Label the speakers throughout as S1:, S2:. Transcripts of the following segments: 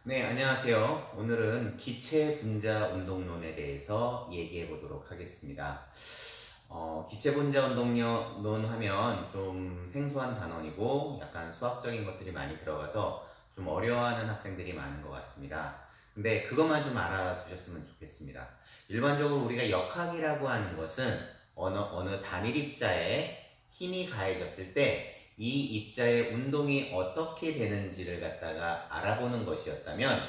S1: 네, 안녕하세요. 오늘은 기체 분자 운동론에 대해서 얘기해 보도록 하겠습니다. 기체 분자 운동론 하면 좀 생소한 단원이고 약간 수학적인 것들이 많이 들어가서 좀 어려워하는 학생들이 많은 것 같습니다. 근데 그것만 좀 알아두셨으면 좋겠습니다. 일반적으로 우리가 역학이라고 하는 것은 어느 단일 입자에 힘이 가해졌을 때 이 입자의 운동이 어떻게 되는지를 갖다가 알아보는 것이었다면,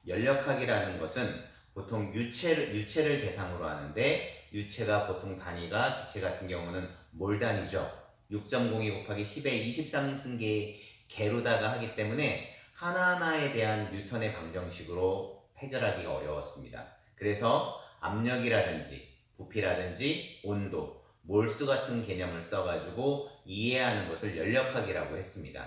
S1: 열역학이라는 것은 보통 유체를 대상으로 하는데, 유체가 보통 단위가 기체 같은 경우는 몰 단위죠. 6.02 곱하기 10의 23승계의 개로다가 하기 때문에 하나하나에 대한 뉴턴의 방정식으로 해결하기가 어려웠습니다. 그래서 압력이라든지 부피라든지 온도, 몰수 같은 개념을 써가지고 이해하는 것을 열역학이라고 했습니다.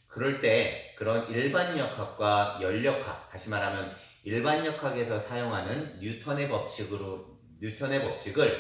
S1: 그럴 때 그런 일반 역학과 열역학, 다시 말하면 일반 역학에서 사용하는 뉴턴의 법칙을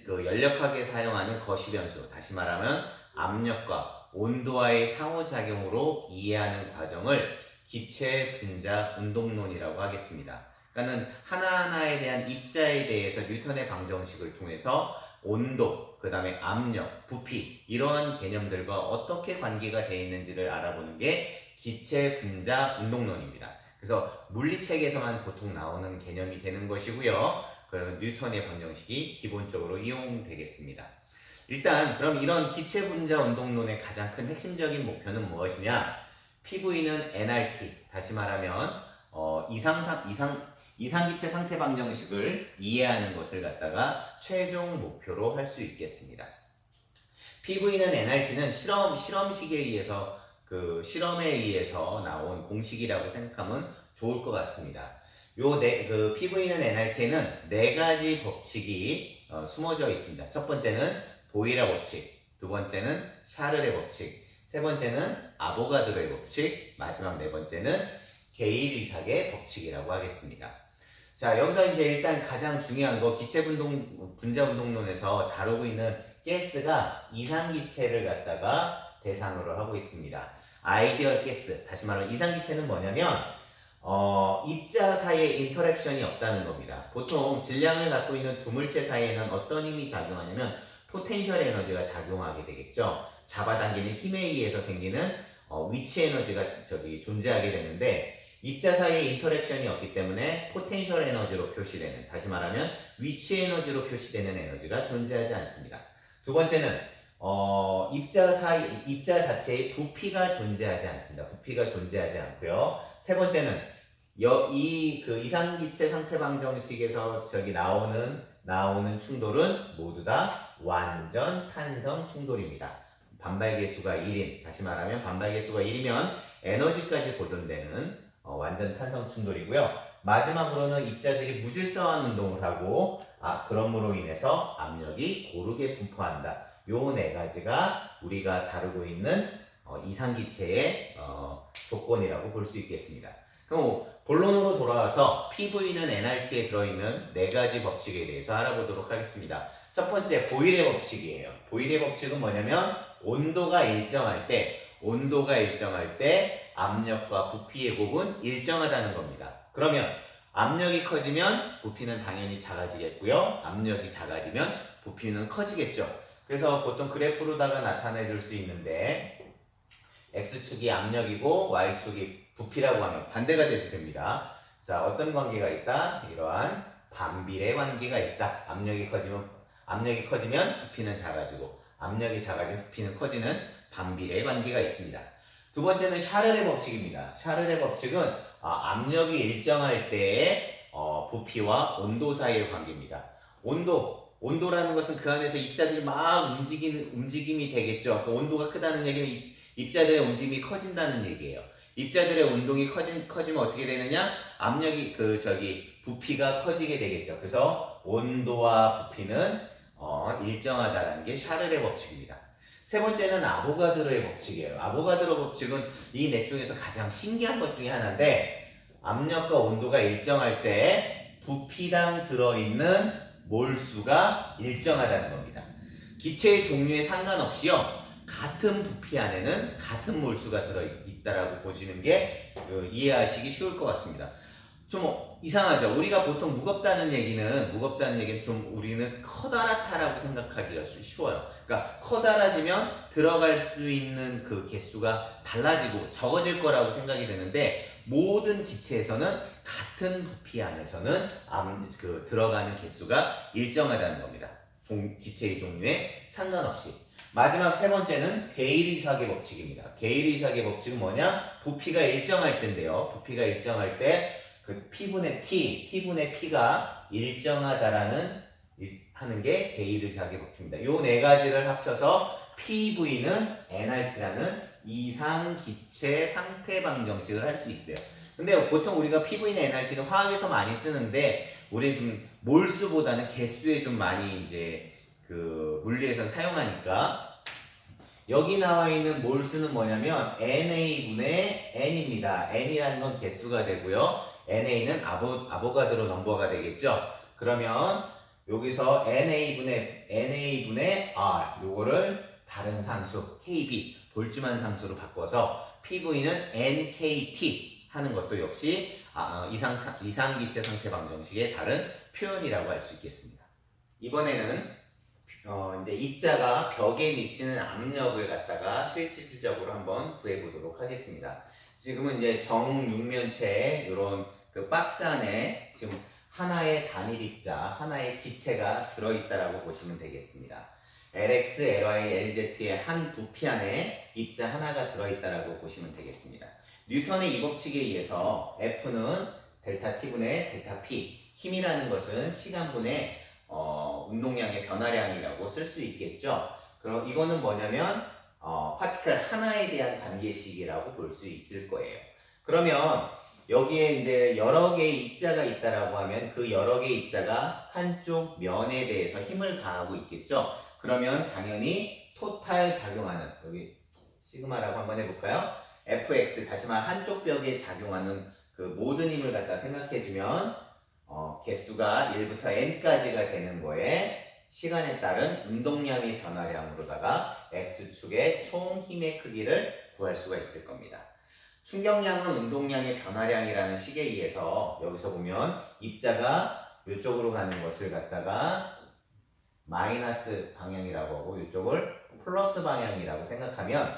S1: 열역학에 사용하는 거시변수, 다시 말하면 압력과 온도와의 상호작용으로 이해하는 과정을 기체 분자 운동론이라고 하겠습니다. 그러니까 하나하나에 대한 입자에 대해서 뉴턴의 방정식을 통해서 온도, 그 다음에 압력, 부피, 이러한 개념들과 어떻게 관계가 되어 있는지를 알아보는 게 기체 분자 운동론입니다. 그래서 물리책에서만 보통 나오는 개념이 되는 것이고요. 그럼 뉴턴의 방정식이 기본적으로 이용되겠습니다. 일단 그럼 이런 기체 분자 운동론의 가장 큰 핵심적인 목표는 무엇이냐? PV는 nRT, 다시 말하면 이상기체 상태 방정식을 이해하는 것을 갖다가 최종 목표로 할 수 있겠습니다. PV는 nRT는 실험식에 의해서 실험에 의해서 나온 공식이라고 생각하면 좋을 것 같습니다. PV는 nRT에는 네 가지 법칙이 숨어져 있습니다. 첫 번째는 보일의 법칙, 두 번째는 샤를의 법칙, 세 번째는 아보가드로의 법칙, 마지막 네 번째는 게이-루삭의 법칙이라고 하겠습니다. 자, 여기서 이제 일단 가장 중요한 거, 기체 분자 운동론에서 다루고 있는 가스가 이상기체를 갖다가 대상으로 하고 있습니다. 아이디얼 가스, 다시 말하면 이상기체는 뭐냐면 입자 사이에 인터랙션이 없다는 겁니다. 보통 질량을 갖고 있는 두 물체 사이에는 어떤 힘이 작용하냐면 포텐셜 에너지가 작용하게 되겠죠. 잡아당기는 힘에 의해서 생기는 위치 에너지가 존재하게 되는데, 입자 사이에 인터랙션이 없기 때문에 포텐셜 에너지로 표시되는, 다시 말하면 위치 에너지로 표시되는 에너지가 존재하지 않습니다. 두 번째는 입자 자체의 부피가 존재하지 않습니다. 부피가 존재하지 않고요. 세 번째는 이상기체 상태 방정식에서 나오는 충돌은 모두 다 완전 탄성 충돌입니다. 반발계수가 1인, 다시 말하면 반발계수가 1이면 에너지까지 보존되는 완전 탄성 충돌이고요. 마지막으로는 입자들이 무질서한 운동을 하고 그럼으로 인해서 압력이 고르게 분포한다. 요 네 가지가 우리가 다루고 있는 이상기체의 조건이라고 볼 수 있겠습니다. 그럼 본론으로 돌아와서 PV는 nRT에 들어있는 네 가지 법칙에 대해서 알아보도록 하겠습니다. 첫 번째, 보일의 법칙이에요. 보일의 법칙은 뭐냐면 온도가 일정할 때 압력과 부피의 곱은 일정하다는 겁니다. 그러면 압력이 커지면 부피는 당연히 작아지겠고요. 압력이 작아지면 부피는 커지겠죠. 그래서 보통 그래프로다가 나타내 줄 수 있는데, X축이 압력이고 Y축이 부피라고 하면 반대가 돼도 됩니다. 자, 어떤 관계가 있다? 이러한 반비례 관계가 있다. 압력이 커지면 부피는 작아지고, 압력이 작아지면 부피는 커지는 반비례 관계가 있습니다. 두 번째는 샤를의 법칙입니다. 샤를의 법칙은 압력이 일정할 때의 부피와 온도 사이의 관계입니다. 온도라는 것은 그 안에서 입자들이 막 움직임이 되겠죠. 그 온도가 크다는 얘기는 입자들의 움직임이 커진다는 얘기예요. 입자들의 운동이 커지면 어떻게 되느냐? 부피가 커지게 되겠죠. 그래서 온도와 부피는 일정하다는 게 샤를의 법칙입니다. 세 번째는 아보가드로의 법칙이에요. 아보가드로 법칙은 이 넷 중에서 가장 신기한 것 중에 하나인데, 압력과 온도가 일정할 때 부피당 들어있는 몰수가 일정하다는 겁니다. 기체의 종류에 상관없이요, 같은 부피 안에는 같은 몰수가 들어있다라고 보시는 게 이해하시기 쉬울 것 같습니다. 좀 이상하죠? 우리가 보통 무겁다는 얘기는 좀 우리는 커다랗다라고 생각하기가 쉬워요. 그러니까 커다라지면 들어갈 수 있는 그 개수가 달라지고 적어질 거라고 생각이 되는데, 모든 기체에서는 같은 부피 안에서는 들어가는 개수가 일정하다는 겁니다. 기체의 종류에 상관없이. 마지막 세 번째는 괴일이사계 법칙입니다. 괴일이사계 법칙은 뭐냐? 부피가 일정할 때인데요. 부피가 일정할 때 그 P분의 T, T분의 P가 일정하다라는 하는 게 괴일이사계 법칙입니다. 요 네 가지를 합쳐서 PV는 nRT라는 이상 기체 상태 방정식을 할 수 있어요. 근데 보통 우리가 PV는 nRT는 화학에서 많이 쓰는데, 우리 좀 몰수보다는 개수에 좀 많이 이제 그 물리에서 사용하니까, 여기 나와 있는 몰수는 뭐냐면 NA분의 N입니다. N이라는 건 개수가 되고요. NA는 아보가드로 넘버가 되겠죠. 그러면 여기서 NA분의 R, 요거를 다른 상수 KB, 볼츠만 상수로 바꿔서 PV는 NKT 하는 것도 역시 이상기체 상태 방정식의 다른 표현이라고 할 수 있겠습니다. 이번에는 이제 입자가 벽에 미치는 압력을 갖다가 실질적으로 한번 구해보도록 하겠습니다. 지금은 이제 정육면체에 이런 그 박스 안에 지금 하나의 단일 입자, 하나의 기체가 들어있다라고 보시면 되겠습니다. LX, LY, LZ의 한 부피 안에 입자 하나가 들어있다라고 보시면 되겠습니다. 뉴턴의 이 법칙에 의해서 F는 델타 T분의 델타 P, 힘이라는 것은 시간분의 운동량의 변화량이라고 쓸 수 있겠죠. 그럼 이거는 뭐냐면 파티클 하나에 대한 단계식이라고 볼 수 있을 거예요. 그러면 여기에 이제 여러 개의 입자가 있다라고 하면 그 여러 개의 입자가 한쪽 면에 대해서 힘을 가하고 있겠죠. 그러면 당연히 토탈 작용하는, 여기 시그마라고 한번 해볼까요? Fx, 다시 말해 한쪽 벽에 작용하는 그 모든 힘을 갖다 생각해주면 개수가 1부터 n까지가 되는 거에 시간에 따른 운동량의 변화량으로다가 X축의 총 힘의 크기를 구할 수가 있을 겁니다. 충격량은 운동량의 변화량이라는 식에 의해서 여기서 보면 입자가 이쪽으로 가는 것을 갖다가 마이너스 방향이라고 하고 이쪽을 플러스 방향이라고 생각하면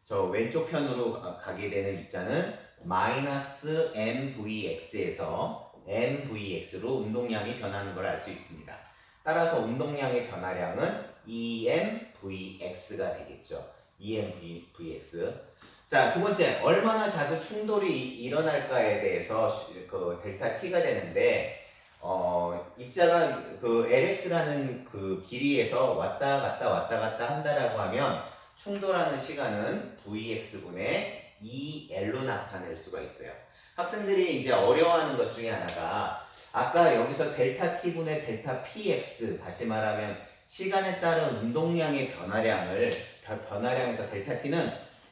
S1: 저 왼쪽 편으로 가게 되는 입자는 마이너스 mvx에서 mvx로 운동량이 변하는 걸 알 수 있습니다. 따라서 운동량의 변화량은 emvx가 되겠죠. emvx. 자, 두 번째, 얼마나 자주 충돌이 일어날까에 대해서 그 델타 t가 되는데, 입자가 그 lx라는 그 길이에서 왔다 갔다 한다라고 하면 충돌하는 시간은 vx분의 2l로 나타낼 수가 있어요. 학생들이 이제 어려워하는 것 중에 하나가 아까 여기서 델타 t분의 델타 px, 다시 말하면 시간에 따른 운동량의 변화량에서 델타 t는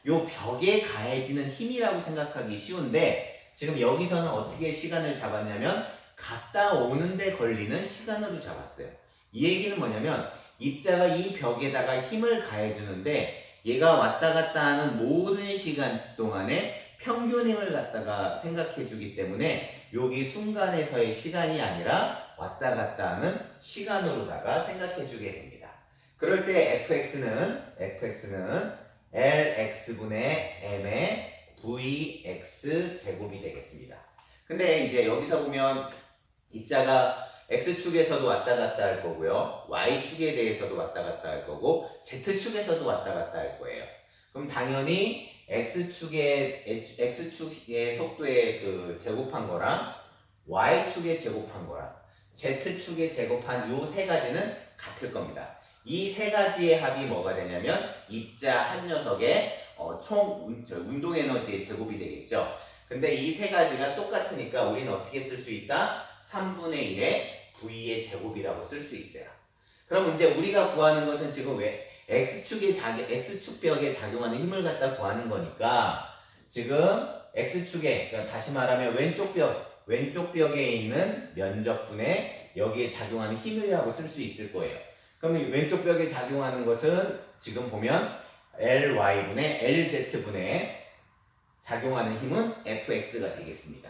S1: 요 벽에 가해지는 힘이라고 생각하기 쉬운데, 지금 여기서는 어떻게 시간을 잡았냐면 갔다 오는데 걸리는 시간으로 잡았어요. 이 얘기는 뭐냐면 입자가 이 벽에다가 힘을 가해주는데 얘가 왔다 갔다 하는 모든 시간 동안에 평균 힘을 갖다가 생각해 주기 때문에 여기 순간에서의 시간이 아니라 왔다 갔다 하는 시간으로다가 생각해 주게 됩니다. 그럴 때 fx는 lx분의 m의 vx 제곱이 되겠습니다. 근데 이제 여기서 보면 입자가 x축에서도 왔다 갔다 할 거고요, y축에 대해서도 왔다 갔다 할 거고, z축에서도 왔다 갔다 할 거예요. 그럼 당연히 x축의 속도에 그 제곱한 거랑 y축에 제곱한 거랑 z축에 제곱한 요 세 가지는 같을 겁니다. 이 세 가지의 합이 뭐가 되냐면 입자 한 녀석의 총 운동 에너지의 제곱이 되겠죠. 근데 이 세 가지가 똑같으니까 우리는 어떻게 쓸 수 있다? 3분의 1의 v의 제곱이라고 쓸 수 있어요. 그럼 이제 우리가 구하는 것은 지금 왜 X축 벽에 작용하는 힘을 갖다 구하는 거니까, 지금 X축에, 그러니까 다시 말하면 왼쪽 벽에 있는 면적분의 여기에 작용하는 힘이라고 쓸 수 있을 거예요. 그러면 왼쪽 벽에 작용하는 것은 지금 보면 ly분의 lz분의 작용하는 힘은 fx가 되겠습니다.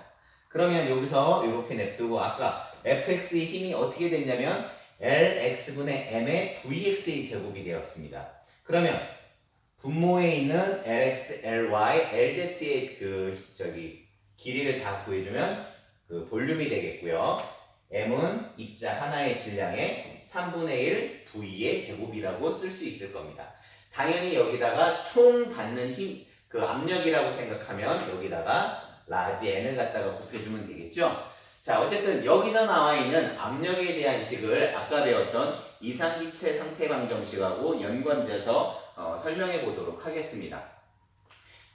S1: 그러면 여기서 이렇게 냅두고 아까 fx의 힘이 어떻게 됐냐면 lx분의 m의 vx의 제곱이 되었습니다. 그러면 분모에 있는 lx, ly, lz의 길이를 다 구해주면 그 볼륨이 되겠고요. m은 입자 하나의 질량의 3분의 1 v의 제곱이라고 쓸 수 있을 겁니다. 당연히 여기다가 총 받는 힘, 그 압력이라고 생각하면 여기다가 라지 n을 갖다가 곱해주면 되겠죠. 자, 어쨌든 여기서 나와 있는 압력에 대한 식을 아까 배웠던 이상기체 상태방정식하고 연관돼서 설명해 보도록 하겠습니다.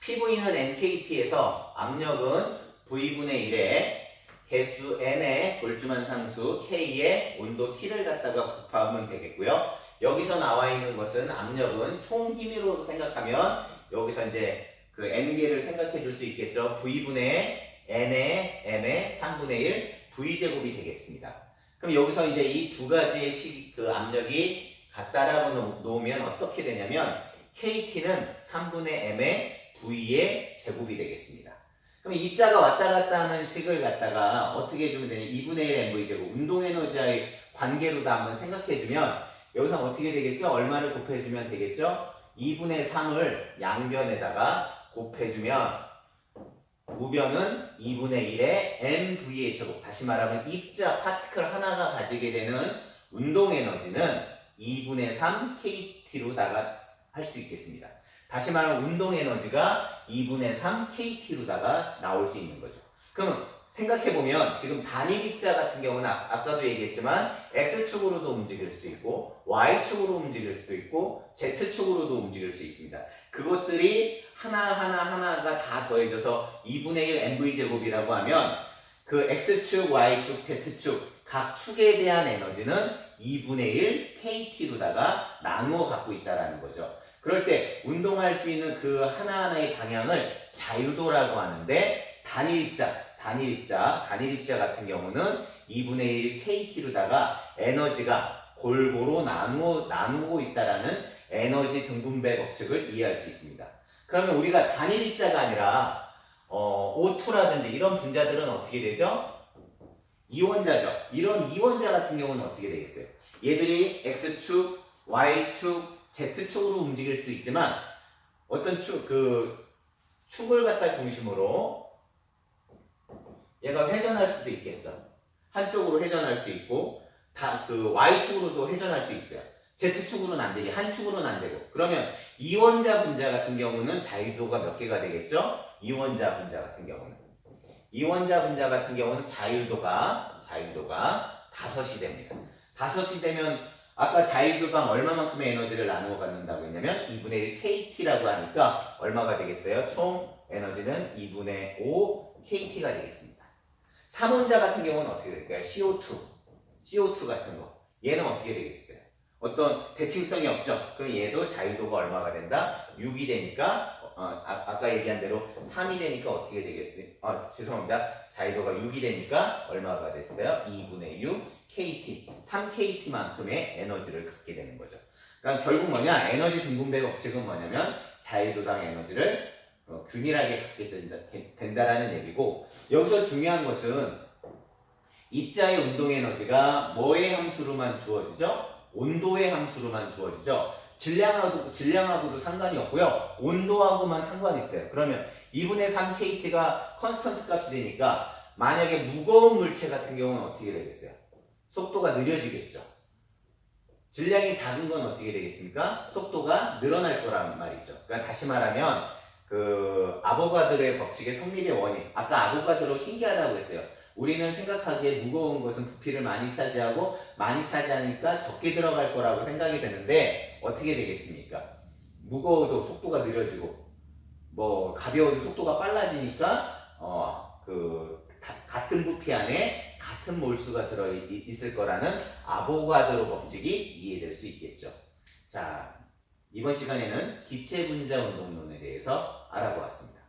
S1: PV는 NKT에서 압력은 V분의 1에 개수 n의 볼주만 상수 K의 온도 T를 갖다가 곱하면 되겠고요. 여기서 나와 있는 것은 압력은 총 힘으로 생각하면 여기서 이제 그 n개를 생각해 줄 수 있겠죠. V분의 n의 m의 3분의 1 V제곱이 되겠습니다. 그럼 여기서 이제 이 두 가지의 그 압력이 같다라고 놓으면 어떻게 되냐면 KT는 3분의 m의 V의 제곱이 되겠습니다. 그럼 이 자가 왔다 갔다 하는 식을 갖다가 어떻게 해주면 되냐? 2분의 1 mv제곱 운동에너지와의 관계로 다 한번 생각해주면 여기서 어떻게 되겠죠? 얼마를 곱해주면 되겠죠? 2분의 3을 양변에다가 곱해주면 우변은 2분의 1의 mv의 제곱. 다시 말하면 입자 파티클 하나가 가지게 되는 운동에너지는 2분의 3 kt로다가 할 수 있겠습니다. 다시 말하면 운동에너지가 2분의 3 kt로다가 나올 수 있는 거죠. 그럼 생각해보면 지금 단일 입자 같은 경우는 아까도 얘기했지만 x축으로도 움직일 수 있고 y축으로 움직일 수도 있고 z축으로도 움직일 수 있습니다. 그것들이 하나가 다 더해져서 2분의 1 mv제곱이라고 하면 그 x축, y축, z축 각 축에 대한 에너지는 2분의 1 kt로다가 나누어 갖고 있다는 거죠. 그럴 때 운동할 수 있는 그 하나하나의 방향을 자유도라고 하는데 단일 입자 같은 경우는 2분의 1 kt로다가 에너지가 골고루 나누고 있다라는 에너지 등분배 법칙을 이해할 수 있습니다. 그러면 우리가 단일 입자가 아니라 O2라든지 이런 분자들은 어떻게 되죠? 이원자죠. 이런 이원자 같은 경우는 어떻게 되겠어요? 얘들이 X축, Y축, Z축으로 움직일 수도 있지만 어떤 축을 갖다 중심으로 얘가 회전할 수도 있겠죠. 한쪽으로 회전할 수 있고 그 Y축으로도 회전할 수 있어요. Z축으로는 안 되게 한 축으로는 안 되고. 그러면 이원자 분자 같은 경우는 자유도가 몇 개가 되겠죠? 이원자 분자 같은 경우는 자유도가 5이 됩니다. 5이 되면 아까 자유도가 얼마만큼의 에너지를 나누어 갖는다고 했냐면 2분의 1 kt라고 하니까 얼마가 되겠어요? 총 에너지는 2분의 5 kt가 되겠습니다. 3원자 같은 경우는 어떻게 될까요? CO2 같은 거. 얘는 어떻게 되겠어요? 어떤 대칭성이 없죠. 그럼 얘도 자유도가 얼마가 된다? 6이 되니까 아까 얘기한 대로 3이 되니까 어떻게 되겠어요? 죄송합니다. 자유도가 6이 되니까 얼마가 됐어요? 2분의 6 KT, 3KT만큼의 에너지를 갖게 되는 거죠. 그러니까 결국 뭐냐? 에너지 등분배 법칙은 뭐냐면 자유도당 에너지를 균일하게 갖게 된다라는 얘기고, 여기서 중요한 것은 입자의 운동 에너지가 뭐의 함수로만 주어지죠? 온도의 함수로만 주어지죠. 질량하고도 상관이 없고요. 온도하고만 상관이 있어요. 그러면 2분의 3 KT가 컨스턴트 값이 되니까 만약에 무거운 물체 같은 경우는 어떻게 되겠어요? 속도가 느려지겠죠. 질량이 작은 건 어떻게 되겠습니까? 속도가 늘어날 거란 말이죠. 그러니까 다시 말하면 그 아보가드로의 법칙의 성립의 원인. 아까 아보가드로 신기하다고 했어요. 우리는 생각하기에 무거운 것은 부피를 많이 차지하고 많이 차지하니까 적게 들어갈 거라고 생각이 되는데 어떻게 되겠습니까? 무거워도 속도가 느려지고 가벼워도 속도가 빨라지니까 같은 부피 안에 같은 몰수가 들어 있을 거라는 아보가드로 법칙이 이해될 수 있겠죠. 자, 이번 시간에는 기체 분자 운동론에 대해서 알아보았습니다.